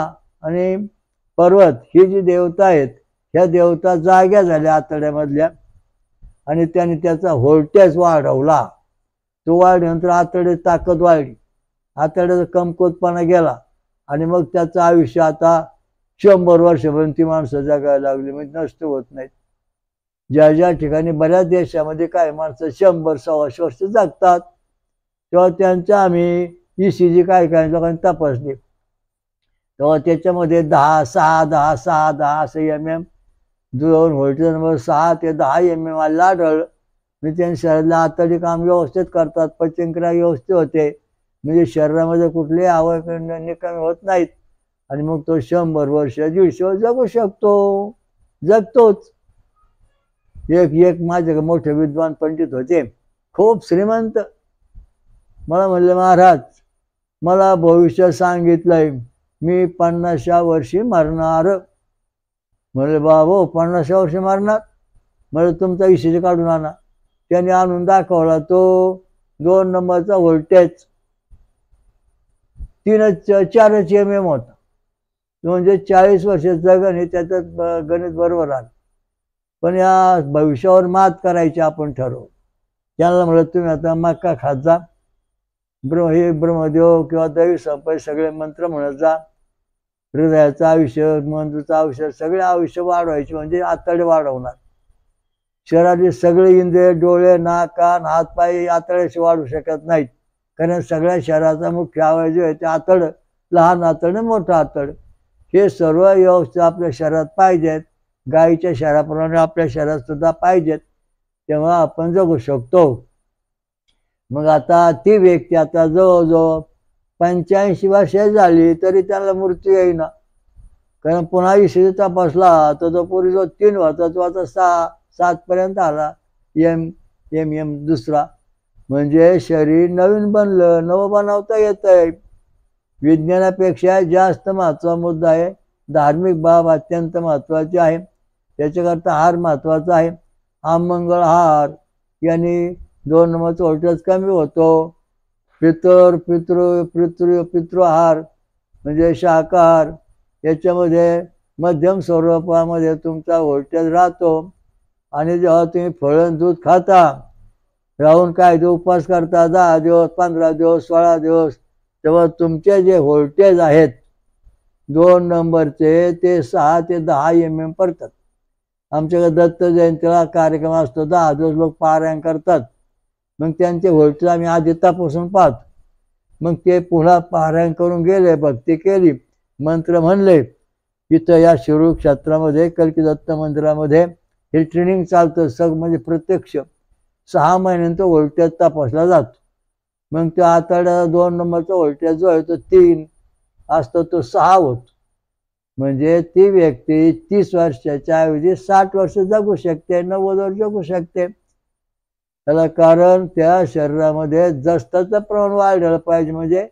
आणि पर्वत ही जी देवता आहेत, ह्या देवता जाग्या झाल्या आतड्यामधल्या आणि त्याने त्याचा व्होल्टेज वाढवला. तो वाढल्यानंतर आतड्याची ताकद वाढली, आतड्याचा कमकुवतपणा गेला आणि मग त्याचं आयुष्य आता 100 वर्षापर्यंत ती माणसं जगायला लागली, म्हणजे नष्ट होत नाहीत. ज्या ठिकाणी बऱ्याच देशामध्ये काय माणसं 100-125 वर्ष जगतात, तेव्हा त्यांच्या आम्ही ECG काय लोकांनी तपासली, तेव्हा त्याच्यामध्ये 10 असं MM 2 व्होल्टेज नंबर 6 ते 10 MM आढळलं. म्हणजे त्यांनी शरीराला आतडी काम व्यवस्थित करतात, पचनक्रिया व्यवस्थित होते, म्हणजे शरीरामध्ये कुठलेही अवयव निकामी होत नाहीत आणि मग तो 100 वर्ष 150 वर्ष जगू शकतो, जगतोच. एक माझे मोठे विद्वान पंडित होते, खूप श्रीमंत. मला म्हणले महाराज मला भविष्य सांगितलंय, मी 50व्या वर्षी मरणार. म्हणले बाबा 50व्या वर्षी मरणार? म्हणजे तुमचा ECG काढून आणा. त्याने आणून दाखवला, तो 2 नंबरचा व्होल्टेज 4 MM होता. म्हणजे 40 वर्ष जगन हे त्याच्यात गणित बरोबर आलं. पण या भविष्यावर मात करायची आपण ठरवू. त्यांना म्हणलं तुम्ही आता मका खात जा, हे ब्रह्मदेव किंवा दैवी संपय सगळे मंत्र म्हणत जा, हृदयाचं आयुष्य, मेंदूचं आयुष्य, सगळे आयुष्य वाढवायचे, म्हणजे आतडे वाढवणार. शरीरातले सगळे इंद्रिय, डोळे, नाक, कान, हात, पाय आतड्याशी वाढू शकत नाहीत, कारण सगळ्या शरीराचा मुख्य अवयव जो आहे ते आतड, लहान आतड, मोठं आतड, हे सर्व व्यवस्था आपल्या शरीरात पाहिजेत. गायीच्या शरीराप्रमाणे आपल्या शरीरात सुद्धा पाहिजेत, तेव्हा आपण जगू शकतो. मग आता ती व्यक्ती आता जवळजवळ 85 वर्ष झाली तरी त्याला मृत्यू येईना, कारण पुन्हा ECG तपासला तर तो पूर्वी जो 3 होता तो आता 6-7 पर्यंत आला MM दुसरा. म्हणजे शरीर नवीन बनलं, नवं बनवता येतंय. विज्ञानापेक्षा जास्त महत्त्वाचा मुद्दा आहे, धार्मिक बाब अत्यंत महत्त्वाची आहे. त्याच्याकरता हार महत्त्वाचा आहे. आमंगळ हार यांनी 2 नंबरचा व्होल्टेज कमी होतो. पितृहार म्हणजे शाकाहार, याच्यामध्ये मध्यम स्वरूपामध्ये तुमचा व्होल्टेज राहतो. आणि जेव्हा तुम्ही फळं दूध खाता राहून काय ते उपवास करता 10 दिवस, 15 दिवस, 16 दिवस, तेव्हा तुमचे जे व्होल्टेज आहेत 2 नंबरचे ते 6 ते 10 MM पडतात. आमच्याकडे दत्त जयंतीला कार्यक्रम असतो, 10 दिवस लोक पारायण करतात. मग त्यांचे व्होल्टेज आम्ही आधी तपासून पाहतो. मग ते पुन्हा पारायण करून गेले, भक्ती केली, मंत्र म्हणले, इथं या शिरूर क्षेत्रामध्ये कल्की दत्त मंदिरामध्ये हे ट्रेनिंग चालतं. म्हणजे प्रत्यक्ष 6 महिन्यांचा व्होल्टेज तपासला जातो. मग त्या आतड्याला 2 नंबरचा व्होल्टेज जो आहे तो 3 असतो, तो 6 होतो. म्हणजे ती व्यक्ती 30 वर्षाच्या ऐवजी 60 वर्ष जगू शकते, 90 वर्ष जगू शकते. त्याला कारण त्या शरीरामध्ये जस्ताचं प्रमाण वाढलं पाहिजे. म्हणजे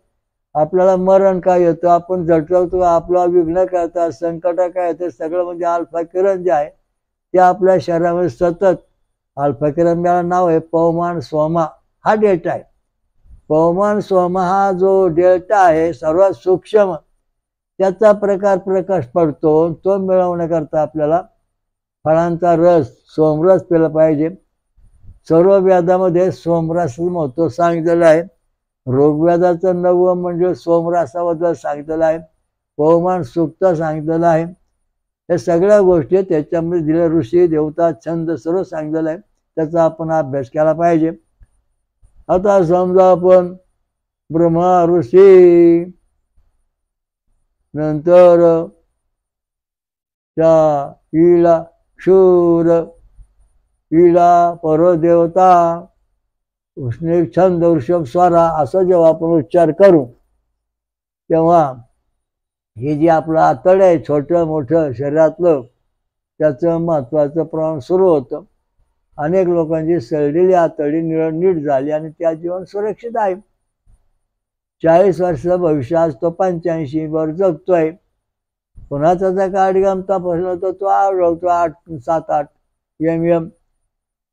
आपल्याला मरण काय येतं, आपण झटवतो, आपला विघ्न काय येतात, संकट काय येतं, सगळं म्हणजे अल्फा किरण जे आहे ते आपल्या शरीरामध्ये सतत, अल्फा किरण याला नाव आहे पवमान सोमा, हा डेल्टा आहे. पवमान सोमा हा जो डेल्टा आहे सर्वात सूक्ष्म, त्याचा प्रकाश पडतो. तो मिळवण्याकरता आपल्याला फळांचा रस, सोमरस पिला पाहिजे. सर्व व्याधामध्ये सोमरसाचं महत्त्व सांगितलेलं आहे. रोगव्याधाचं 9 म्हणजे सोमरसाबद्दल सांगितलेलं आहे, पवमान सूक्त सांगितलेलं आहे. या सगळ्या गोष्टी त्याच्यामध्ये दिल्या, ऋषी देवता छंद सर्व सांगितलेलं आहे. त्याचा आपण अभ्यास केला पाहिजे. आता समजा आपण ब्रह्मा ऋषी, नंतर त्या इला शूर, इला परदेवता, उष्णे छंद वृषभ स्वरा, असं जेव्हा आपण उच्चार करू तेव्हा हे जे आपलं आतड आहे छोटं मोठं शरीरातलं, त्याचं महत्वाचं प्रमाण सुरू होतं. अनेक लोकांची सळलेली आतडी नीट झाली आणि त्या जीवन सुरक्षित आहे. 40 वर्षाचं भविष्य आज तो 85 वर जगतोय. कोणाचा जर काडगाम तपासला तर तो आढळतो 7-8 MM.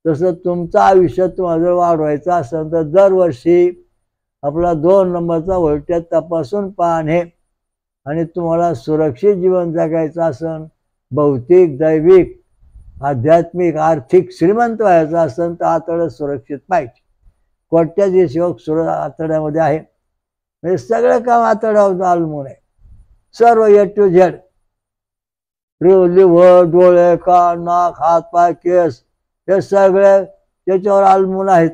तसं तुमचं आयुष्य तुम्हाला जर वाढवायचं असेल तर दरवर्षी आपला 2 नंबरचा व्होल्टेज तपासून पाहणे आणि तुम्हाला सुरक्षित जीवन जगायचं असेल, भौतिक, दैविक, आध्यात्मिक, आर्थिक श्रीमंत व्हायचं असेल तर आतडं सुरक्षित पाहिजे. कोट्याची शिवक आतड्यामध्ये आहे. म्हणजे सगळं काम आतड्यावर अवलंबून आहे. सर्व A to Z, लिव्हर, डोळे, कान, नाक, हात, पाय, केस, हे सगळे त्याच्यावर अवलंबून आहेत.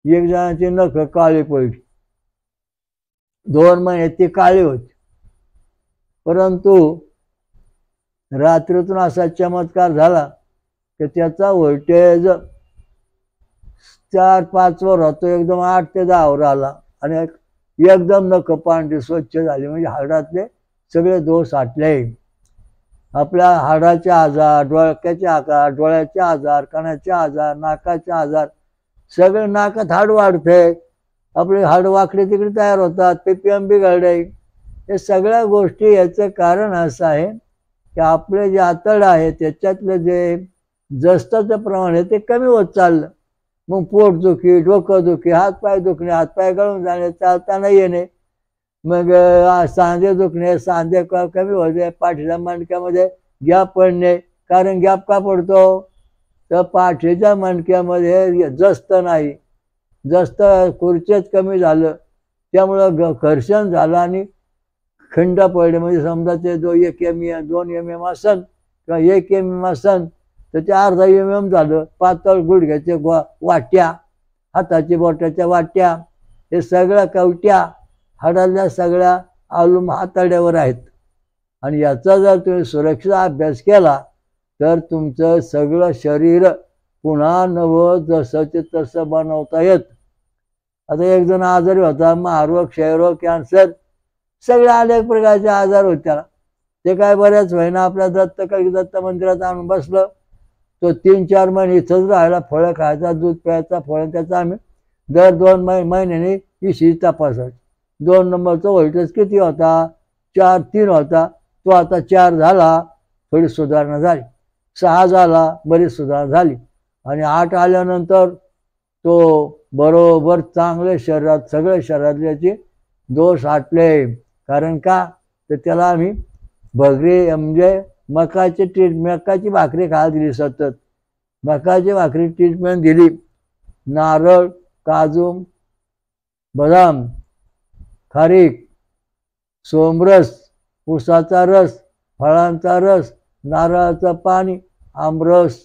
एक जणांची नख काळी पडली, 2 महिने ती काळी होती, परंतु रात्रीतून असा चमत्कार झाला की त्याचा व्होल्टेज 4-5 वर होतो, एकदम 8 ते 10 वर आला आणि एकदम नख पांढरी स्वच्छ झाली. म्हणजे हाडातले सगळे दोष हटले. आपल्या हाडाचे आजार, डोळ्याचे आकार, डोळ्याचे आजार, कानाचे आजार, नाकाचे आजार, सगळे नाकात हाड वाढते, आपले हाड वाकडे तिकडे तयार होतात, PPM बिघडले. हे सगळ्या गोष्टी याचं कारण असं आहे की आपले जे आतड आहे त्याच्यातलं जे जस्ताचं प्रमाण आहे ते कमी होत चाललं. मग पोटदुखी, डोकंदुखी, हातपाय दुखणे, हातपाय गळून जाणे, चालता नाही येणे, मग सांधे दुखणे, सांधे कमी होते, पाठीच्या मणक्यामध्ये गॅप पडणे. कारण गॅप का पडतो तर पाठीच्या मणक्यामध्ये जस्त नाही, जस्त खुर्चेच कमी झालं, त्यामुळं घर्षण झालं आणि खंड पडले. म्हणजे समजा ते 2 MM असन किंवा 1 MM असन तर ते अर्धा MM झालं. पातळ गुडघ्याचे वाट्या, हाताच्या बोटाच्या वाट्या, हे सगळ्या कवट्या हाडाला सगळ्या अवलंबून आतड्यावर आहेत. आणि याचा जर तुम्ही सुरक्षित अभ्यास केला तर तुमचं सगळं शरीर पुन्हा नवं जसंचे तसं बनवता येत. आता एक जण आजारी होता, महारोग, क्षयरोग, कॅन्सर, सगळे अनेक प्रकारचे आजार होते त्याला. ते काय बऱ्याच महिना आपल्या दत्त मंदिरात आणून बसलं. तो 3-4 महिने इथंच राहायला, फळं खायचा, दूध प्यायचा, फळं त्याचा. आम्ही दर 2 महिन्यांनी ECG तपासायचो. 2 नंबरचा व्होल्टेज किती होता? 4-3 होता. तो आता 4 झाला, थोडी सुधारणा झाली. 6 झाला, बरीच सुधारणा झाली. आणि 8 आल्यानंतर तो बरोबर चांगले शरीरात सगळे शरीरातल्याचे दोष हटले. कारण का तर त्याला आम्ही भगरी म्हणजे मकाची भाकरी खायला दिली, सतत मकाची भाकरी ट्रीटमेंट दिली. नारळ, काजू, बदाम, खारीक, सोमरस, ऊसाचा रस, फळांचा रस, नारळाचं पाणी, आमरस.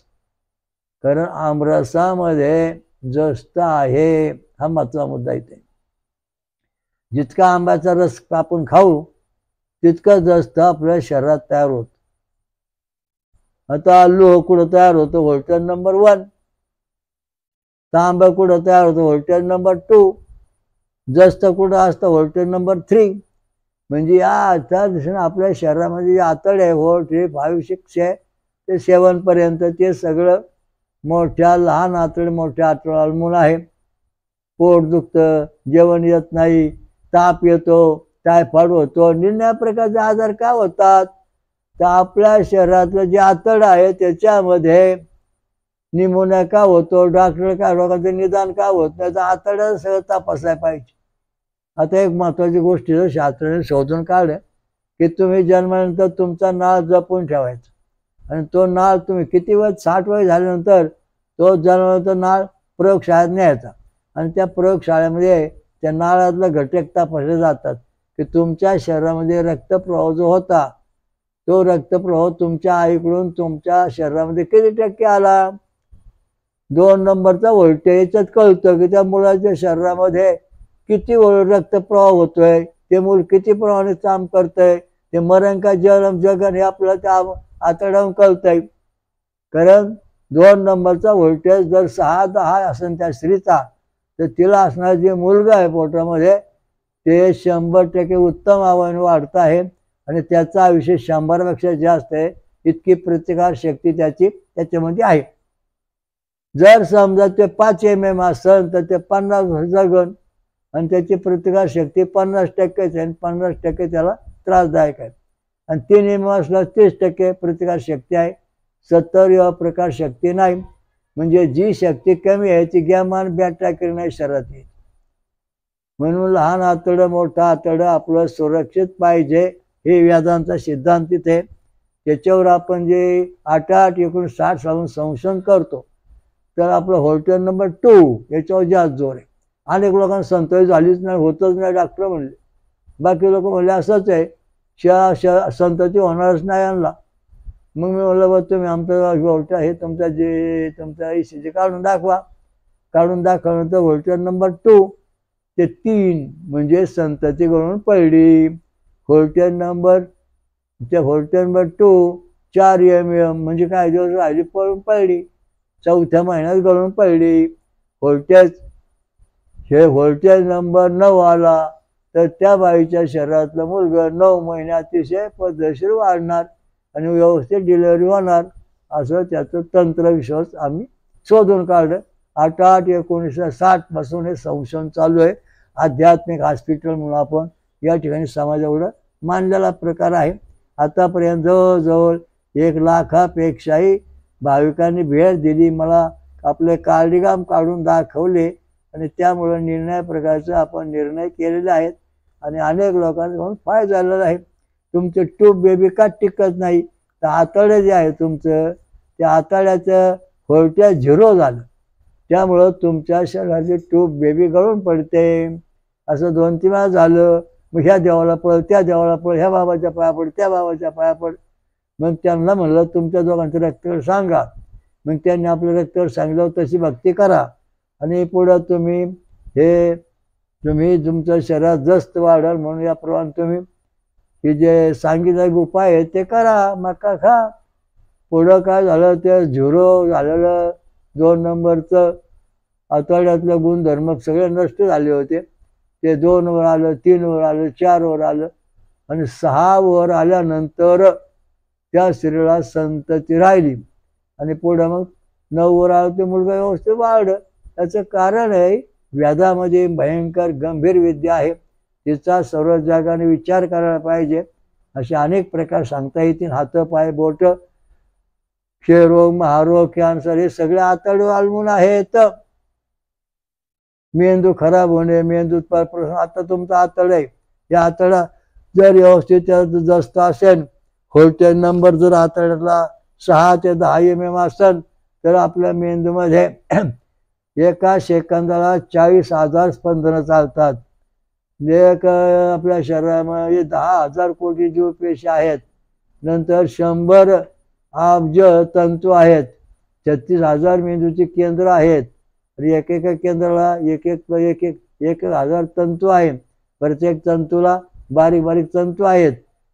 कारण आमरसामध्ये जस्त आहे, हा महत्त्वाचा मुद्दा इथे. जितका आंब्याचा रस आपण खाऊ तितकं जास्त आपल्या शरीरात तयार होत. आता लोह कुठं तयार होतं? Voltage number 1. तांब कुठं तयार होतं? Voltage number 2. जस्त कुठं असतं? Voltage number 3. म्हणजे या त्या दिवशी आपल्या शरीरामध्ये जे आतड आहे, व्होल्टेज 5, 6 ते 7 पर्यंत, ते सगळं मोठ्या लहान आतड, मोठ्या आतड अवलंबून आहे. पोट दुखतं, जेवण येत नाही, ताप येतो, टायफॉइड होतो, निरनिराळ्या प्रकारचे आजार का होतात तर आपल्या शरीरातलं जे आतड आहे त्याच्यामध्ये निमोनिया का होतो, डॉक्टर काय रोगाचं निदान का होत नाही तर आतड्याचं सगळं तपासायला पाहिजे. आता एक महत्त्वाची गोष्ट शास्त्राने शोधून काढलं की तुम्ही जन्मानंतर तुमचा नाळ जपून ठेवायचा आणि तो नाळ तुम्ही किती वय 60 वय झाल्यानंतर तो जन्मानंतर नाळ प्रयोगशाळेत न्यायचा आणि त्या प्रयोगशाळेमध्ये त्या नाळातलं घटक तपासले जातात की तुमच्या शरीरामध्ये रक्तप्रवाह जो होता तो रक्तप्रवाह तुमच्या आईकडून तुमच्या शरीरामध्ये किती टक्के आला 2 नंबरचा व्होल्टेज याच्यात कळतं की त्या मुलाच्या शरीरामध्ये किती रक्तप्रवाह होतोय, ते मूल किती प्रमाणे काम करतंय, ते मरण का जगन हे आपल्याला त्या आतड्यावरून कळतंय. कारण 2 नंबरचा व्होल्टेज जर 6-10 असेल त्या स्त्रीचा, तर तिला असणारा जे मुलगा आहे पोटामध्ये ते 100% उत्तम आव्हान वाढत आहे आणि त्याचं आयुष्य 100पेक्षा जास्त आहे, इतकी प्रतिकार शक्ती त्याच्यामध्ये आहे. जर समजा ते 5 mm असेल तर ते 50 जगन आणि त्याची प्रतिकार शक्ती 50% आहे आणि 50% त्याला त्रासदायक आहे. आणि 3 mm असला 30% प्रतिकार शक्ती आहे, 70 प्रकार शक्ती नाही. म्हणजे जी शक्ती कमी आहे ती गॅमान बॅटॅक नाही शरीरात येत. म्हणून लहान आतडं मोठं आतडं आपलं सुरक्षित पाहिजे, हे वेदांचा सिद्धांत तिथे. त्याच्यावर आपण जे 8-8-59 सालून संशोधन करतो, तर आपलं व्होल्टेज नंबर 2 याच्यावर जास्त जोर आहे. अनेक लोकांना संतोष झालीच नाही, होतच नाही डॉक्टर म्हणले. बाकी लोक म्हणले असंच आहे, संतती होणारच नाही आणला. मग मी म्हणलं बघ तुम्ही आमचा व्होल्टेज हे तुमचा ECG काढून दाखवा. काढून दाखवल्यानंतर व्होल्टेज नंबर 2 ते 3 म्हणजे संतती गळून पडली. व्होल्टेज नंबर 2 4 mm म्हणजे काही दिवस राहिली पळून पडली, 4थ्या महिन्यात गळून पडली. व्होल्टेज नंबर 9 आला तर त्या बाईच्या शरीरातलं मुलगा 9 महिने अतिशय पद्धतशीर वाढणार आणि व्यवस्थित डिलिव्हरी होणार, असं त्याचं तंत्रविश्वास आम्ही शोधून काढलं. 8-8-1960 पासून हे संशोधन चालू आहे. आध्यात्मिक हॉस्पिटल म्हणून आपण या ठिकाणी समाजाएवढं मानलेला प्रकार आहे. आतापर्यंत जवळजवळ 1 लाखापेक्षाही भाविकांनी भेट दिली. मला आपले कार्डिग्राम काढून दाखवले आणि त्यामुळे निर्णय प्रकारचे आपण निर्णय केलेले आहेत आणि अनेक लोकांना फायदा झालेला आहे. तुमचं ट्यूब बेबी का टिकत नाही, तर आतडे जे आहे तुमचं, त्या आतड्याचं व्होल्टेज 0 झालं, त्यामुळं तुमच्या शरीराची ट्यूब बेबी गळून पडते. असं 2-3 वेळा झालं. मग ह्या देवाला पळ, त्या देवाला पळ, ह्या बाबाच्या पाया पड, त्या बाबाच्या पाया पड. मग त्यांना म्हणलं तुमच्या दोघांचं रक्तगट सांगा. मग त्यांनी आपलं रक्तगट सांगितलं, तशी भक्ती करा आणि पुढं तुम्ही तुमच्या शरीरात जस्त वाढल म्हणून याप्रमाणे तुम्ही हे जे सांगितलेले उपाय आहेत ते करा, मका खा. पुढं काय झालं, ते 0 झालेलं 2 नंबरचं आतड्यातलं गुणधर्म सगळे नष्ट झाले होते. ते 2 वर आलं, 3 वर आलं, 4 वर आलं आणि 6 वर आल्यानंतर त्या स्त्रीला संतती राहिली आणि पुढं मग 9 वर आलं ते मुलगा व्यवस्थित वाढलं. त्याचं कारण आहे वेदामध्ये भयंकर गंभीर विद्या आहे, तिचा सर्व जगाने विचार करायला पाहिजे. असे अनेक प्रकार सांगता येतील. हात, पाय, बोट, क्षयरोग, महारोग, कॅन्सर हे सगळे आतड्यावर अवलंबून आहेत. मेंदू खराब होणे, मेंदूत प्रश्न. आता तुमचा आतडा आहे, या आतडा जर व्यवस्थित जास्त असेल, व्होल्टेज नंबर जर आतड्यातला 6 ते 10 mm असेल, तर आपल्या मेंदूमध्ये एका सेकंदाला 40,000 स्पंदनं चालतात. आपल्या शरीरामध्ये 10,000 कोटी जीवपेशी आहेत. नंतर 100 अब्ज तंतू आहेत, 36,000 मेंदूची केंद्र आहेत. एकेका केंद्राला एक 1,000 तंतू आहेत. प्रत्येक तंतूला बारीक बारीक तंतू आहेत.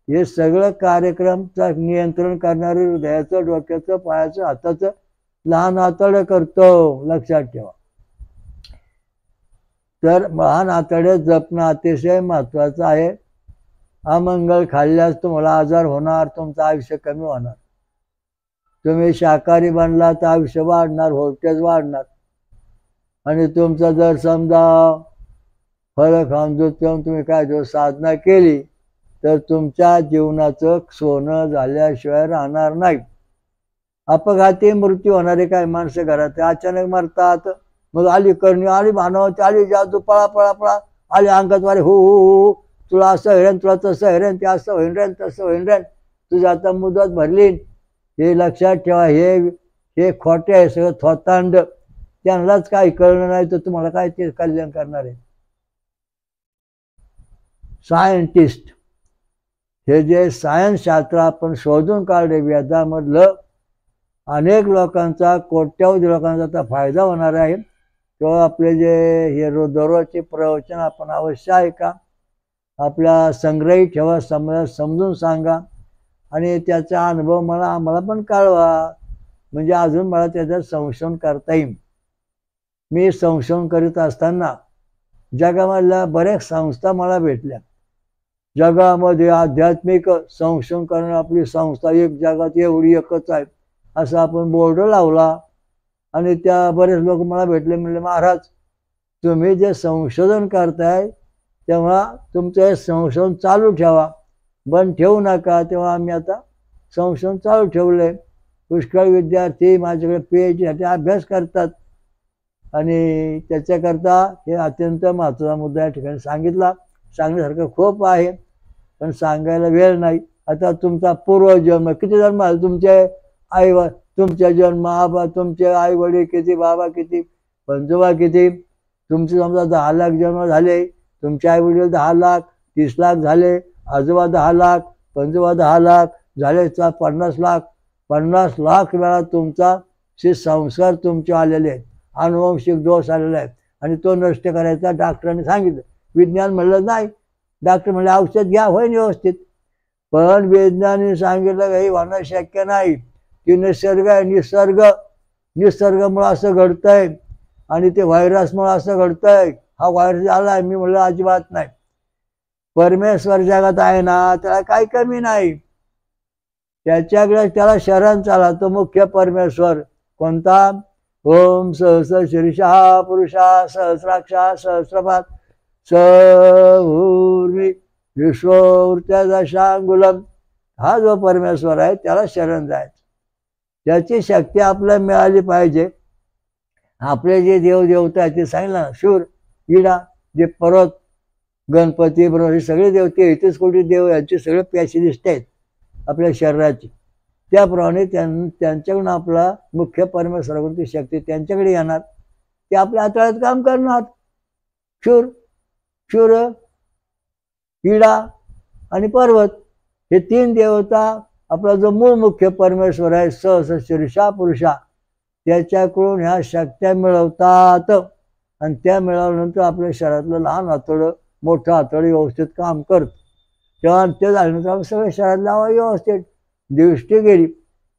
हे सगळं कार्यक्रमचा नियंत्रण करणारे हृदयाचं, डोक्याचं, पायाचं, हाताचं लहान आतडं करतो, लक्षात ठेवा. तर लहान आतडे जपणं अतिशय महत्वाचं आहे. अमंगल खाल्ल्यास तुम्हाला आजार होणार, तुमचं आयुष्य कमी होणार. तुम्ही शाकाहारी बनला तर आयुष्य वाढणार, व्होल्टेज वाढणार. आणि तुमचा जर समजा फळं खाऊन दूध पिऊन तुम्ही काय दिवस साधना केली तर तुमच्या जीवनाचं सोनं झाल्याशिवाय राहणार नाही. अपघाती मृत्यू होणारे काय माणसं घरात अचानक मरतात. मग आली करणी, आली भानवती, आली जादू, पळा पळा पळा, आली अंगात वारे, हो हो हो, तुला असं हेरेन, तुला तसं हेरेन, ते असं होईन रेन, तसं होईन रेन, तुझी आता मुदत भरली. हे लक्षात ठेवा. हे खोटे आहे, सगळं थोतांड. त्यांनाच काही कळलं नाही तर तुम्हाला काय ते कल्याण करणार आहे. सायंटिस्ट हे जे सायन्स शास्त्र आपण शोधून काढले वेदामधलं, अनेक लोकांचा, कोट्यावधी लोकांचा आता फायदा होणार आहे. किंवा आपले जे हे दररोजचे प्रवचन आपण अवश्य ऐका, आपल्या संग्रही ठेवा, समजून सांगा आणि त्याचा अनुभव आम्हाला पण कळवा, म्हणजे अजून मला त्याच्यात संशोधन करता येईल. मी संशोधन करीत असताना जगामधल्या बऱ्याच संस्था मला भेटल्या. जगामध्ये आध्यात्मिक संशोधन करणं आपली संस्था एक जगात एवढी एकच आहे असं आपण बोर्ड लावला आणि त्या बरेच लोक मला भेटले. म्हणले, महाराज तुम्ही जे संशोधन करताय तेव्हा तुमचं हे संशोधन चालू ठेवा, बंद ठेवू नका. तेव्हा आम्ही आता संशोधन चालू ठेवलंय. पुष्कळ विद्यार्थी माझ्याकडे PhD अभ्यास करतात आणि त्याच्याकरता हे अत्यंत महत्त्वाचा मुद्दा या ठिकाणी सांगितला. सांगण्यासारखं खूप आहे पण सांगायला वेळ नाही. आता तुमचा पूर्वजन्म किती जन्म आले, तुमचे आई तुमच्या जन्म तुमचे आई वडील किती, बाबा किती, पंजोबा किती, तुमचे समजा 10 लाख जन्म झाले, तुमचे आई वडील 10 लाख, 30 लाख झाले, आजोबा 10 लाख, पंजोबा 10 लाख झाले, 50 लाख, 50 लाख वेळा तुमचा संस्कार तुमचे आलेले आहेत, अनुवंशिक दोष आलेला आहे आणि तो नष्ट करायचा डॉक्टरांनी सांगितलं. विज्ञान म्हणलं नाही, डॉक्टर म्हणले औषध घ्या, होईन व्यवस्थित. पण विज्ञानाने सांगितलं काही होणं शक्य नाही, की निसर्ग आहे, निसर्गामुळे असं घडतंय आणि ते व्हायरसमुळे असं घडतंय. हा व्हायरस आलाय, मी म्हणलं अजिबात नाही. परमेश्वर जगात आहे ना, त्याला काही कमी नाही. त्याच्याकडे त्याला शरण चाला, तो मुख्य परमेश्वर कोणता? ओम सहस्र शीर्षा पुरुषा सहस्राक्षा सहस्रपात सऊर्वी विश्ववृत्या दशांगुलम. हा जो परमेश्वर आहे त्याला शरण जायचं, त्याची शक्ती आपल्याला मिळाली पाहिजे. आपले जे देवदेवता आहेत ते सांगितलं ना, शूर इडा जे पर्वत गणपती बरोबर सगळे देवते 31 कोटी देव यांचे सगळे स्पेशलिस्ट आहेत आपल्या शरीराची. त्याप्रमाणे त्यांच्याकडून आपला मुख्य परमेश्वराकडून ती शक्ती त्यांच्याकडे येणार, ते आपल्या हाताळ्यात काम करणार. शूर इडा आणि पर्वत हे 3 देवता आपला जो मूळ मुख्य परमेश्वर आहे सहस्र शीर्षा पुरुषा त्याच्याकडून ह्या शक्त्या मिळवतात आणि त्या मिळवल्यानंतर आपल्या शरीरातलं लहान हातोडं मोठं हातोडं व्यवस्थित काम करतं. तेव्हा ते झाल्यानंतर आपण सगळ्या शरीरातला व्यवस्थित दृष्टी गेली,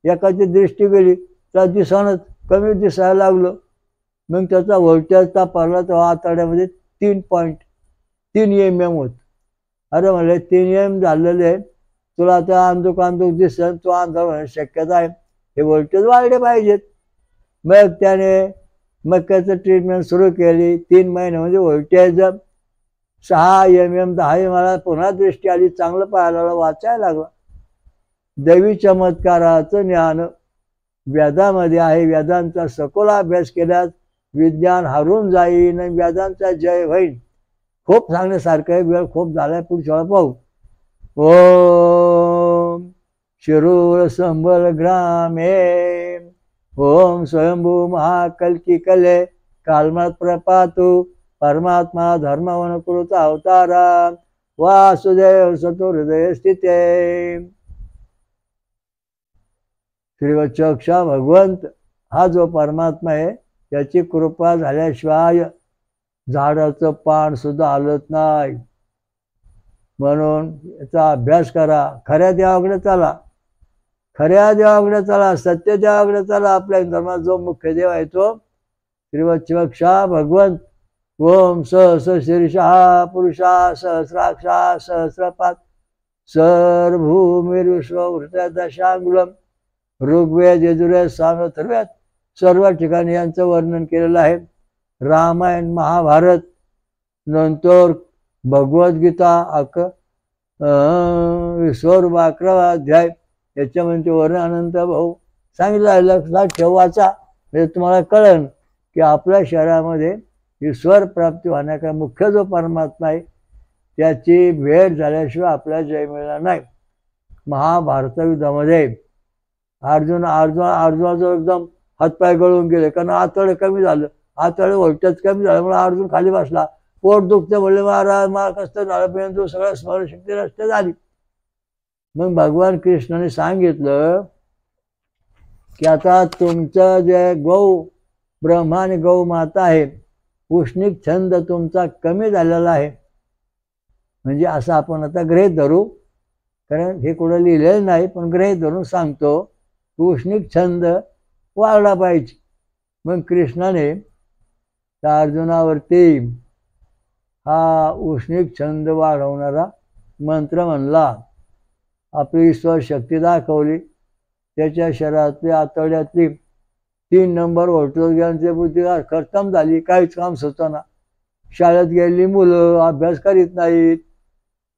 एकाची दृष्टी गेली तर दिसणं कमी दिसायला लागलं. मग त्याचा व्होल्टेज तापवला तेव्हा आतड्यामध्ये 3.3 mm होत. अरे म्हणले 3 mm झालेले तुला आता अंधुक दिसत, तो अंधार होण्याची शक्यता आहे, हे व्होल्टेज वाढले पाहिजेत. मग त्याने मक्याचं ट्रीटमेंट सुरू केली. 3 महिन्यामध्ये व्होल्टेज 6 mm 10 mm मला पुन्हा दृष्टी आली, चांगलं पाहायला लागलं, वाचायला लागलं. दैवी चमत्काराचं ज्ञान वेदामध्ये आहे. वेदांचा सखोल अभ्यास केल्यास विज्ञान हरून जाईन, वेदांचा जय होईल. खूप सांगण्यासारखं आहे, वेळ खूप झालाय, पुढच्या वेळा पाहू. ओम शिरूर संबल ग्रामे ओम स्वयंभू महाकल्की कले कालमात प्रपातू परमात्मा धर्मवनकृत अवतारा वासुदेव सतो हृदय स्थिते. श्रीवत्सक्षा भगवंत हा जो परमात्मा आहे त्याची कृपा झाल्याशिवाय झाडाचं पान सुद्धा हलत नाही. म्हणून याचा अभ्यास करा. खऱ्या देवाकडे चला, खऱ्या देवाकडे चला, सत्य देवाकडे चला. आपल्या धर्मात जो मुख्य देव आहे तो श्रीवत्सक्षा भगवंत. ओम सहस्र शीर्षा पुरुषा सहस्राक्षा सहस्रपात सर्वभूमिर्विश्ववृत्या दशांगुलम. ऋग्वेद, यजुर्वेद, सामवेद, अथर्ववेद सर्व ठिकाणी यांचं वर्णन केलेलं आहे. रामायण, महाभारत, नंतर भगवद्गीता विश्वरूप 11वा अध्याय याच्यामध्ये वर्णन अनंत भाऊ सांगितलं. लक्षात ठेवायचा म्हणजे तुम्हाला कळेल की आपल्या शरीरामध्ये ईश्वर प्राप्ती होण्याचा मुख्य जो परमात्मा आहे त्याची भेट झाल्याशिवाय आपल्याला जय मिळणार नाही. महाभारत युद्धामध्ये अर्जुनाचं एकदम हातपाय गळून गेले, कारण आतडे कमी झालं, आतडे व्होल्टेज कमी झालं म्हणून अर्जुन खाली बसला. पोट दुखते म्हणले, महाराज मला कसं झालं, पण सगळं स्मरणशक्ती नष्ट झाली. मग भगवान कृष्णाने सांगितलं की आता तुमचं जे गौ ब्रह्मा आणि गौ माता आहे, उष्णिक छंद तुमचा कमी झालेला आहे. म्हणजे असं आपण आता गृहीत धरू, कारण हे कुठं लिहिलेलं नाही, पण गृहीत धरून सांगतो, उष्णिक छंद वाढला पाहिजे. मग कृष्णाने त्या अर्जुनावरती हा उष्णिक छंद वाढवणारा मंत्र म्हणला. आपली ईश्वर शक्ती दाखवली. त्याच्या शरीरातली आतड्यातली 3 नंबर व्होल्टेजची बुद्धी खतम झाली. काहीच काम सुचना. शाळेत गेलेली मुलं अभ्यास करीत नाहीत.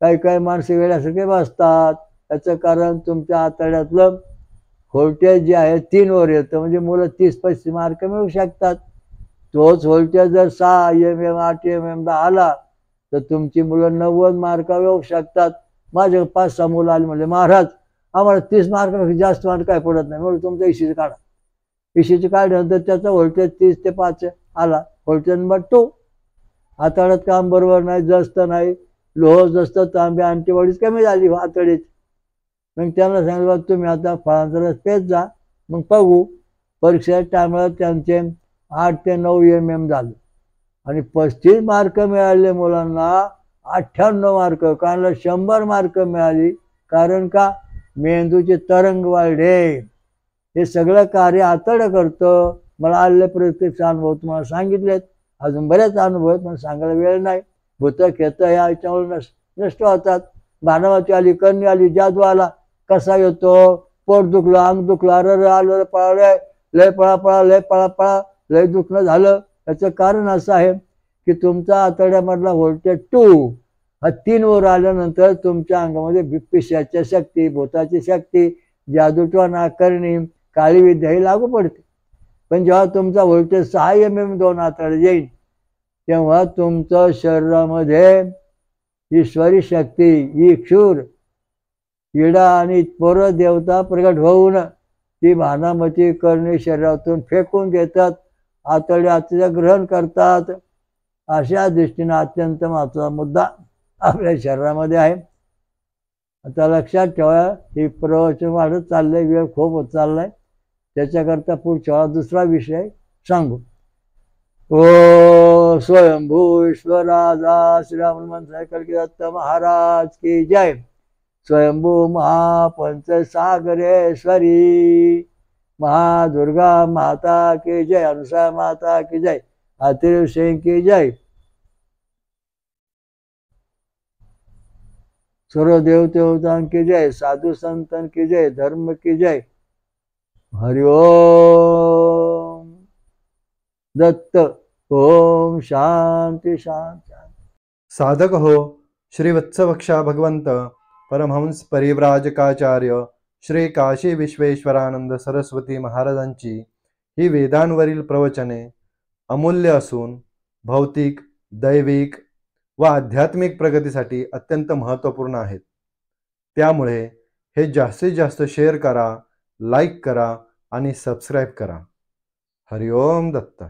काही काही माणसं वेळासारखे बसतात. त्याचं कारण तुमच्या आतड्यातलं व्होल्टेज जे आहे 3 वर येतं. म्हणजे मुलं 30-35 मार्क मिळू शकतात. तोच व्होल्टेज जर 6 mm 8 mm आला तर तुमची मुलं 90 मार्क मिळवू शकतात. माझे 5-6 मुलं आली म्हणले, महाराज आम्हाला 30 मार्क जास्त मार्क काय पडत नाही. म्हणून तुमचं इशीचं काढा. इशीचं काढल्यानंतर त्याचा व्होल्टेज 30 ते 5 आला. Voltage number 2. आतड्यात काम बरोबर नाही, जास्त नाही, लोह जास्त, तांबे अँटीबॉडीज कमी झाली आतडीत. मग त्यांना सांगितलं तुम्ही आता फळांचा रस पेत जा. मग बघू. परीक्षेच्या टायमाला त्यांचे 8 ते 9 mm झालं आणि 35 मार्क मिळाले मुलांना. 98 मार्क, कानाला 100 मार्क मिळाली. कारण का? मेंदूचे तरंग वाढले. हे सगळं कार्य आतडं करतं. मला आलेले प्रत्यक्ष अनुभव तुम्हाला सांगितलेत. अजून बरेच अनुभव आहेत, पण सांगायला वेळ नाही. भूत खेत ह्या याच्यामुळे नष्ट होतात. भानावाची आली, करणी आली, जादू आला, कसा येतो? पोट दुखलं, अंग दुखलं, अरे आलं पळालंय, लय पळा लय पळा लय दुखणं झालं. याचं कारण असं आहे की तुमचा आतड्यामधला व्होल्टेज 2 हा 3 वर आल्यानंतर तुमच्या अंगामध्ये पिशाची शक्ती, भूताची शक्ती, जादूटोणा करणी, काळी विद्या ही लागू पडते. पण जेव्हा तुमचा व्होल्टेज 6 mm 2 आतडे येईल तेव्हा तुमच्या शरीरामध्ये ईश्वरी शक्ती, ईक्षुर, इडा आणि पोर देवता प्रगट होऊन ती भानामती करणे शरीरातून फेकून देतात. आतड्याचं ग्रहण करतात. अशा दृष्टीने अत्यंत महत्त्वाचा मुद्दा आपल्या शरीरामध्ये आहे. आता लक्षात ठेवा, हे प्रवचन वाढत चाललंय, वेळ खूप होत चाललाय. त्याच्याकरता पुढच्या दुसरा विषय सांगू. ओ स्वयंभू ईश्वराजा श्रीराम मंत्र कलकी दत्त महाराज की जय. स्वयंभू महापंच सागरेश्वरी महादुर्गा माता की जय. अनुसा माता की जय. अतिरिव सिंह की जय. सर्व देवतां की जय. साधु संतन की जय. धर्म की जय. हरि ओम दत्त. ओम शांती शांती. साधक हो श्री वत्सवक्षा भगवंत परमहंस परिव्राजकाचार्य श्री काशी विश्वेश्वरानंद सरस्वती महाराजांची ही वेदांवरील प्रवचने अमूल्य असून भौतिक, दैविक व आध्यात्मिक प्रगतीसाठी अत्यंत महत्त्वपूर्ण आहेत. त्यामुळे हे जास्तीत जास्त शेअर करा, लाईक करा आणि सबस्क्राईब करा. हरि ओम दत्त.